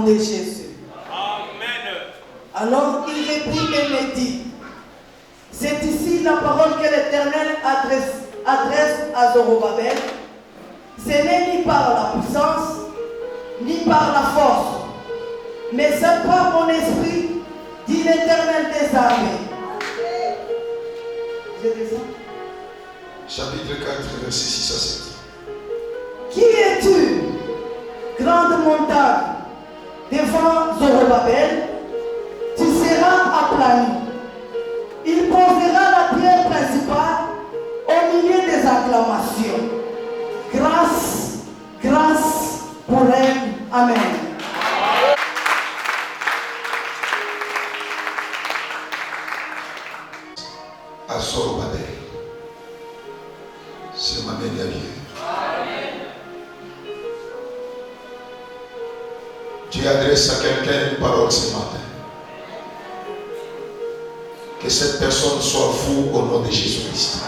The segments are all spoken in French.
de Jésus. Amen. Alors il réprit et me dit, c'est ici la parole que l'Éternel adresse à Zorobabel. Ce n'est ni par la puissance, ni par la force, mais c'est par mon esprit, dit l'Éternel des armées. Je descends. Chapitre 4, verset 6 à 7. Qui es-tu, grande montagne, devant Zorobabel? Tu seras aplani. Il posera la pierre principale au milieu des acclamations. Grâce, grâce pour elle. Amen. À Zorobabel. C'est ma manière. Dieu adresse à quelqu'un une parole ce matin. Que cette personne soit vous au nom de Jésus-Christ.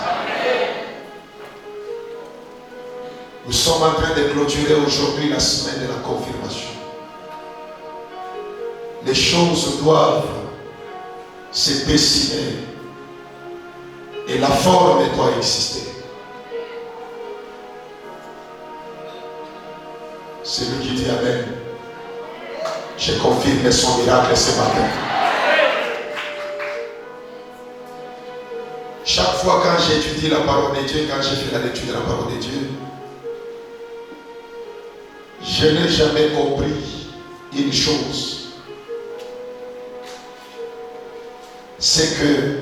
Nous sommes en train de clôturer aujourd'hui la semaine de la confirmation. Les choses doivent se dessiner et la forme doit exister. Celui qui dit Amen, je confirme son miracle ce matin. Chaque fois quand j'étudie la parole de Dieu, quand j'ai fait la lecture de la parole de Dieu, je n'ai jamais compris une chose. C'est que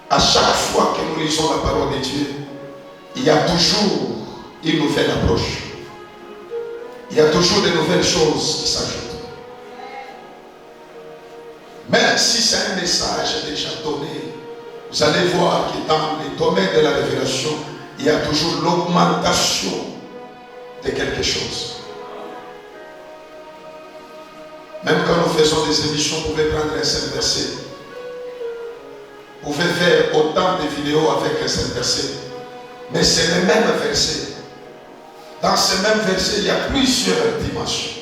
à chaque fois que nous lisons la parole de Dieu, il y a toujours une nouvelle approche. Il y a toujours de nouvelles choses qui s'ajoutent. Même si c'est un message déjà donné, vous allez voir que dans les domaines de la révélation, il y a toujours l'augmentation de quelque chose. Même quand nous faisons des émissions, vous pouvez prendre un seul verset. Vous pouvez faire autant de vidéos avec un seul verset. Mais c'est le même verset. Dans ce même verset, il y a plusieurs dimensions.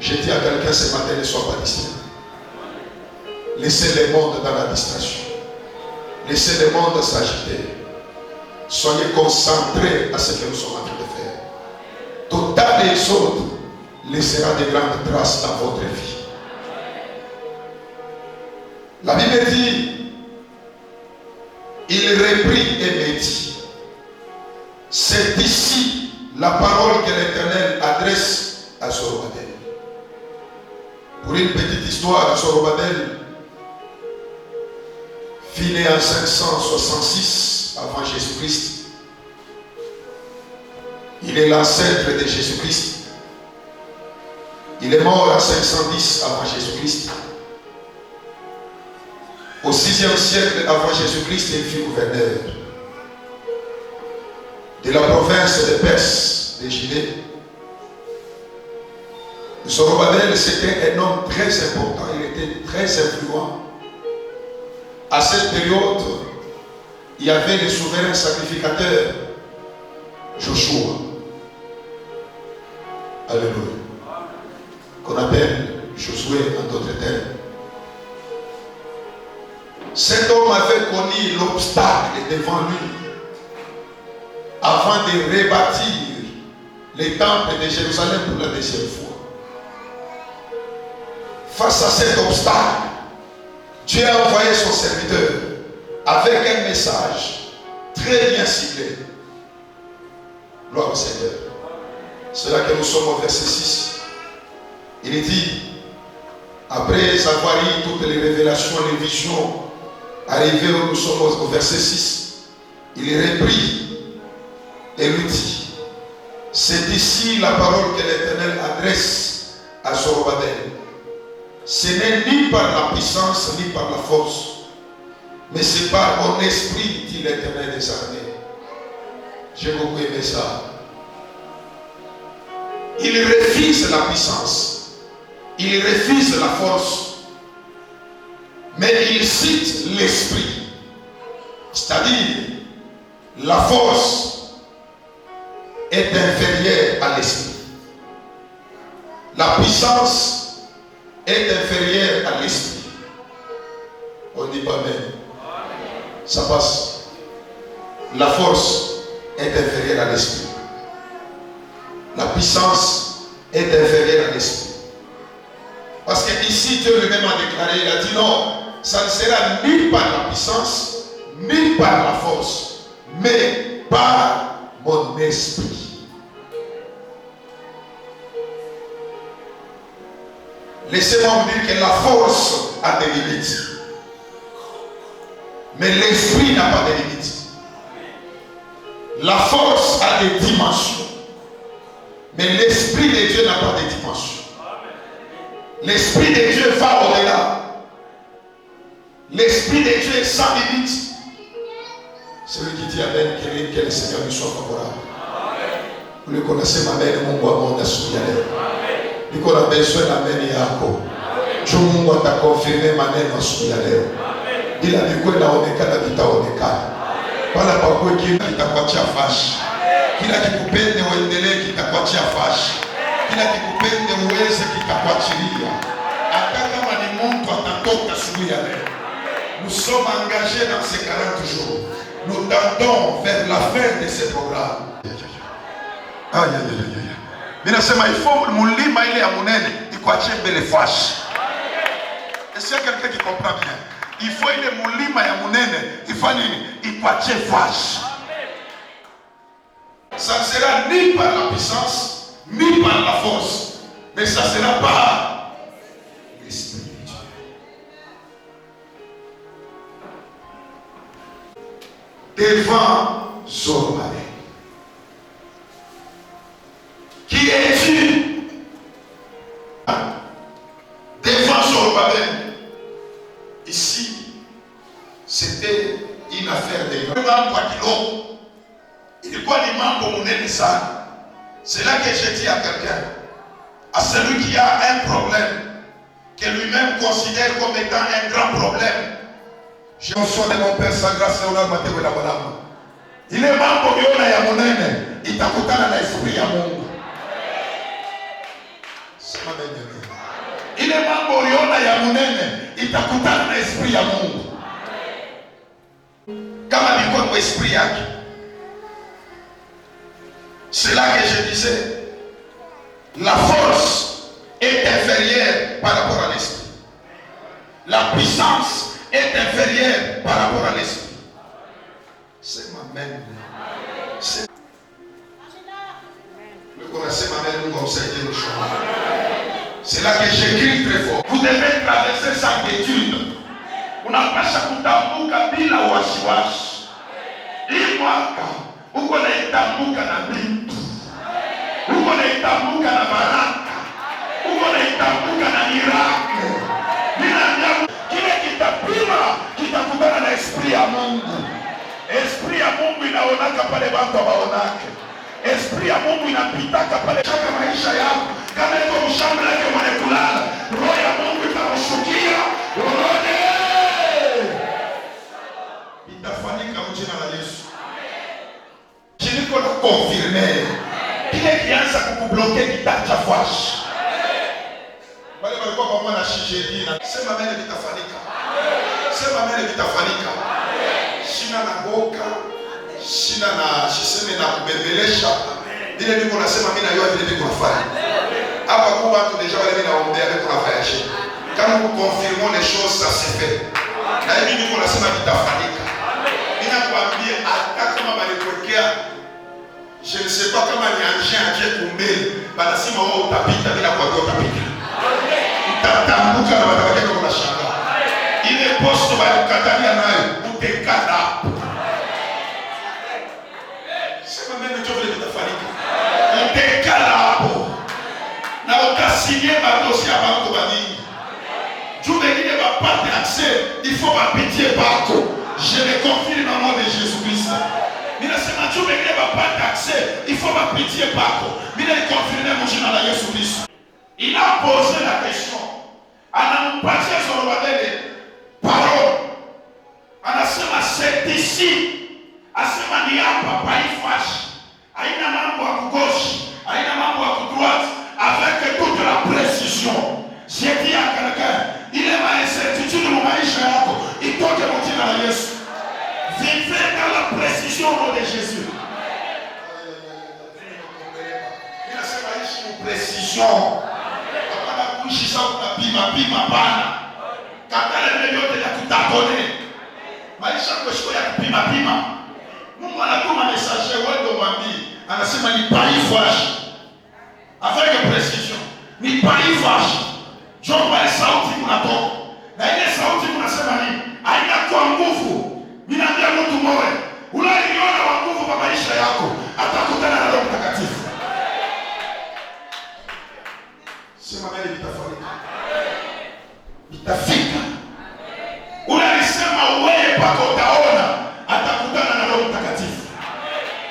Je dis à quelqu'un ce matin, ne sois pas distrait. Laissez le monde dans la distraction. Laissez le monde s'agiter. Soyez concentrés à ce que nous sommes en train de faire. Tout les autres laissera de grandes traces dans votre vie. La Bible dit, il reprit et me dit, c'est ici la parole que l'Éternel adresse à Zorobabel. Pour une petite histoire, Zorobabel fut né en 566 avant Jésus-Christ. Il est l'ancêtre de Jésus-Christ. Il est mort en 510 avant Jésus-Christ. Au 6e siècle avant Jésus-Christ, il fut gouverneur de la province de Perse, de Judée. Zorobabel, c'était un homme très important, il était très influent. À cette période, il y avait le souverain sacrificateur, Joshua. Alléluia. Qu'on appelle Josué en d'autres termes. Cet homme avait connu l'obstacle devant lui avant de rebâtir les temples de Jérusalem pour la deuxième fois. Face à cet obstacle, Dieu a envoyé son serviteur avec un message très bien ciblé. Gloire au Seigneur. C'est là que nous sommes au verset 6. Il dit, après avoir eu toutes les révélations, les visions, arrivé où nous sommes au verset 6, il reprit et lui dit, c'est ici la parole que l'Éternel adresse à Zorobabel. Ce n'est ni par la puissance ni par la force, mais c'est par mon esprit, dit l'Éternel des armées. J'ai beaucoup aimé ça. Il refuse la puissance, il refuse la force, mais il cite l'esprit. C'est-à-dire, la force est inférieure à l'esprit. La puissance est inférieure à l'esprit. On dit pas même. Ça passe. La force est inférieure à l'esprit. La puissance est inférieure à l'esprit. Parce que ici, Dieu lui-même a déclaré, il a dit non, ça ne sera ni par la puissance, ni par la force, mais par mon esprit. Laissez-moi vous dire que la force a des limites. Mais l'esprit n'a pas de limites. La force a des dimensions. Mais l'esprit de Dieu n'a pas de dimensions. L'esprit de Dieu va au-delà. L'esprit de Dieu est sans limite. Celui qui dit Amen, que le Seigneur lui soit favorable. Vous le connaissez, ma mère, mon bois, il qu'on a besoin d'amen yako. Dieu Mungu atakonfirme maneno asubuhi ya leo. Bila mikuwe naonekana kitaonekana. Pala pakuwe kile kitakuachia fashi. Kila kikupende uendelee kitakuachia fashi. Kila kikupende uweze kitakuachilia. Hata kama ni mtu atatoka asubuhi ya leo. Nous sommes engagés dans ces 40 jours. Nous tendons vers la fin de ce programme. Aïe, aïe, aïe, aïe. Minasema il faut mulima ile ya munene ikuachie mbele fashi. Est-ce qu'il y a quelqu'un qui comprend bien? Il faut ile mulima ya munene ifanye nini? Ikuachie fashi. Ça ne sera ni par la puissance, ni par la force, mais ça sera par l'esprit de Dieu. Devant Zorobabel. Qui es-tu? Devant Zorobabel. Ici, c'était une affaire de mambo. Ilikuwa ni mambo munene sana. C'est là que je dis à quelqu'un, à celui qui a un problème, que lui-même considère comme étant un grand problème. Je reçois de mon Père sa grâce et honneur matewe la bonama. Il est mambo miona ya munene, itakutana na esprit ya Mungu. Sema benye. Il est mambo miona ya munene, itakutana na esprit ya Mungu. Kama biko kwa esprit yake. C'est là que je disais, la force est inférieure par rapport à l'esprit. La puissance est inférieure par rapport à l'esprit. C'est ma mère. Le connaissez ma mère, nous conseillons le chemin. C'est là que j'écris très fort. Vous devez traverser sans étude. Unapasha kutambuka bila wasiwasi. Hii mwaka uko naitambuka na vitu. Uko naitambuka na baraka. Uko naitambuka na miracle. Kile kitapima kitakutana na esprit ya Mungu. Esprit ya Mungu inaonaka pale watu waonake. Esprit ya Mungu inapitaka pale katika maisha yako. Kama iko mshamba lake mwenye kulala, roho ya Mungu itakushukia. Uone. Itafanyika mjina la Yesu. Kiliko na confirmer. Kile kianza kukubloke kitachafwashi. Wale walikuwa pamoja na shishedi na sema mbele vitafanyika. Sema mbele vitafanyika. Shina na boka, shina na shiseme na kubembelesha. Ile niko nasema mimi na yeye vile niko nafanya. Hapa kwa watu deja wale mimi naombea avec la voyage. Quand nous confirmons les choses, ça se fait. Na hivi niko nasema vitafanyika. Mimi nakwambia hata kama balipokea, je ne sais pas kama ni angien aje kumbele, banasema wewe utapita bila kuambia utapita. Utatambuka na watabaki kwa mashamba. Ile posto balikatalia nayo utekata. Sema mimi ndio vile vitafanyika. Utekala hapo. Na utasigner madosi ya banko badini. Juu wengine wapate accès, il faut pas pitié bako. Je le confirme au nom de Jésus-Christ. Ninasema juu wengine wapate accès, il faut pas pitié bako. Mimi le confirme au jina la Yesu Kristo. Il a posé la question. Anampatia Zorobabel parole. Anasema c'est ici. Asema ni hapa paifashi. Haina mambo ya kugoshi, haina mambo ya kudroite, avec toute la prescription. Hapana kuishi sawa unapima bana. Katana vile vyote ya kutapone. Maisha kwa ya kupima. Mungu anatuma message wewe mwambie. Anasema ni paifage. Avec prescription. Ni paifage. Jomba ile sauti kunatoka. Na ile sauti kunasema nini? Haina kwa nguvu. Ninaambia mtu mmoja, unaliona wa nguvu kwa maisha yako, atakutana na Roho Mtakatifu. Sema mbele vitafanyika. Vitafika. Unalisema wewe pako utaona, atakutana na Roho Mtakatifu.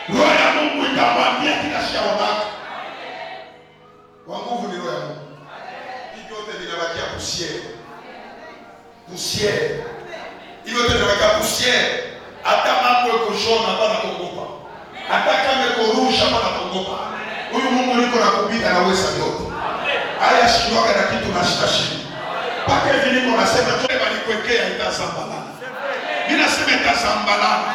Roho ya Mungu itamwambia kila shauri. Wa nguvu ni Roho ya Mungu. Hivi yote vinabakia poussière. Hivi yote vinabakia poussière. Hata mambo yako shona hapana kuogopa. Hata kama yako rusha hapana kuogopa. Huyu Mungu niko na kupita na uweza yote. Haya shinoka na kitu na shitashi. Paka hivi niko nasema tu balikwekea itasambalana. Mimi nasema itasambalana.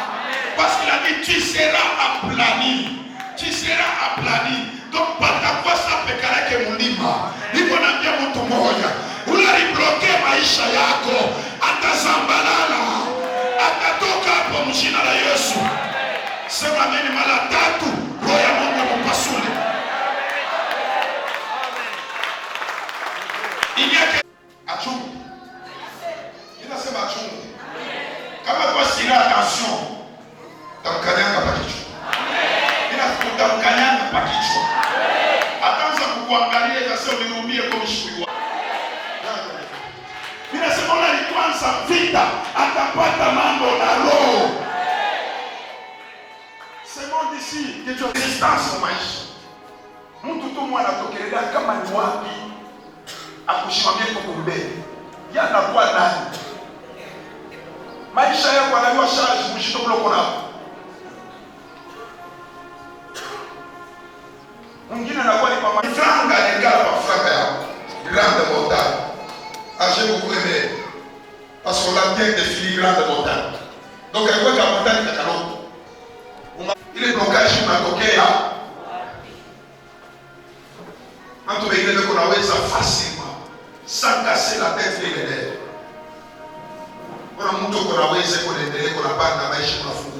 Parce qu'il a dit tu seras aplani. Tu seras aplani. Donc patakuwa sapeka yake mulima. Niko naambia mtu mmoja, unalibloke maisha yako, atasambalana. Atatoka hapo mjina la Yesu. Sema ameni mara 3, Roho ya Mungu mpasule. Inyake achungu. Ninasema achungu. Kama kwa sina attention, tamkanyanga pakichwa. Tamkanyanga pakichwa. Ataanza kukuangalia ikasema unirumie kwa mshui wako. Ninasema unalikuanza vita, atapata mambo na roho. Sema d'ici, kitu distance kwa maisha. Mtu tu mwana tokelea kama ni wapi akushimamia kwa mbele. Yana kwa nani? Maisha yako anajua charge mshito bloko nao. Mwingine anakuwa ni kwa franga égale par franga yao. Grande montagne. Je vous aimez. Parce qu'on a bien défini grande montagne. Donc elle voit que la montagne est à l'autre. Il est blocage unatokea. Mtu wengine kunaweza facilement sans casser la tête les lèvres. Kuna mtu kunaweza kuendelea kunapanda maisha kunafunga.